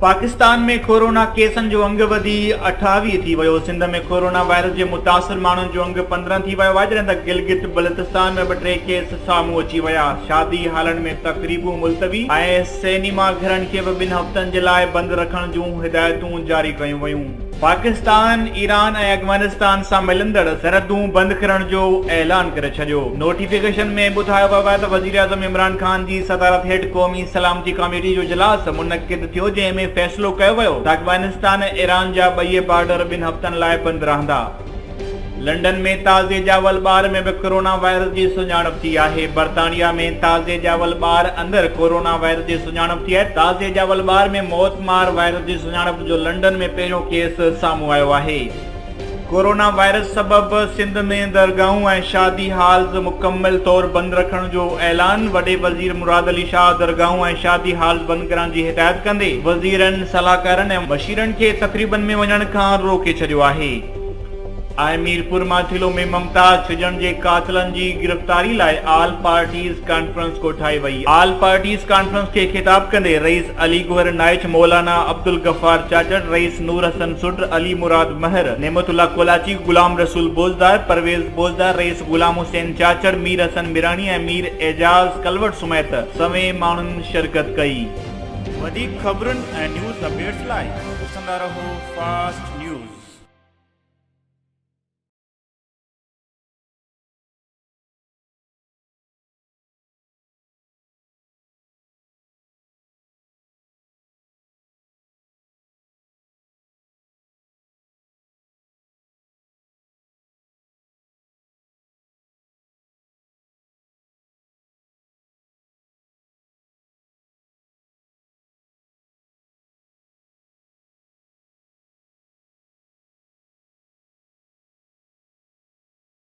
पाकिस्तान में कोरोना केसनि जो अंग वधी 28 थी वियो। सिंध में कोरोना वायरस जे मुतासिर माण्हुनि जो अंग 15 थी वियो आहे, जॾहिं त गिलगित बल्तिस्तान में 2-3 केस साम्हूं अची विया। शादी हालनि में तक़रीबूं मुलतवी ऐं सिनेमा घरनि खे बि 2 हफ़्तनि जे लाइ बंदि रखण जूं हिदायतूं जारी कयूं वयूं। पाकिस्तान ईरान ऐं अफगानिस्तान सां मिलंदड़ सरहदूं बंदि करण जो ऐलान करे छॾियो। नोटिफिकेशन में ॿुधायो वियो आहे त वज़ीर आज़म इमरान ख़ान जी सदारत हेठि क़ौमी सलामती कमेटी जो इजलास मुनक़िद थियो, जंहिं में फ़ैसिलो कयो वियो त अफगानिस्तान ऐं ईरान जा ॿई बॉर्डर 2 हफ़्तनि लाइ बंदि रहंदा। लंडन में ताज़े ॼावल ॿार में बि कोरोना वायरस जी सुञाणप थी आहे। बर्तानिया में ताज़े ॼावल ॿार अंदरि कोरोना वायरस जी सुञाणप थी आहे। ताज़े ॼावल ॿार में मौतमार वायरस जी सुञाणप जो लंडन में पहिरियों केस साम्हूं आयो आहे। कोरोना वायरस सबबि सिंध में दरगाहूं ऐं शादी हाल्स मुकम्मल तौर बंदि रखण जो ऐलान। वॾे वज़ीर मुराद अली शाह दरगाहूं ऐं शादी हाल्स बंदि करण जी हिदायत कंदे वज़ीरनि, सलाहकारनि ऐं बशीरनि खे तक़रीबन में वञण खां रोके छॾियो आहे। मीरपुर माथिलो में मुमताज फिजण जे कातिलनि जी गिरफ़्तारी लाइ आल पार्टीज़ कॉन्फ्रेंस कोठाई वई। आल पार्टीज़ कॉन्फ्रेंस खे ख़िताब कंदे रईस अली गोहर नाइच, मौलाना अब्दुल गफ़ार चाचड़, रईस नूर हसन सुड्र, अली मुराद महर, नेमतुल्ला कोलाची, गुलाम रसूल बोजदार, परवेज़ बोजदार, रईस गुलाम हुसैन चाचड़, मीर हसन मिरानी ऐं मीर एजाज़ कलवट समेत सवें माण्हुनि शिरकत कई। वधीक ख़बरुनि ऐं न्यूज़ अपडेट्स लाइ ॾिसंदा रहो फास्ट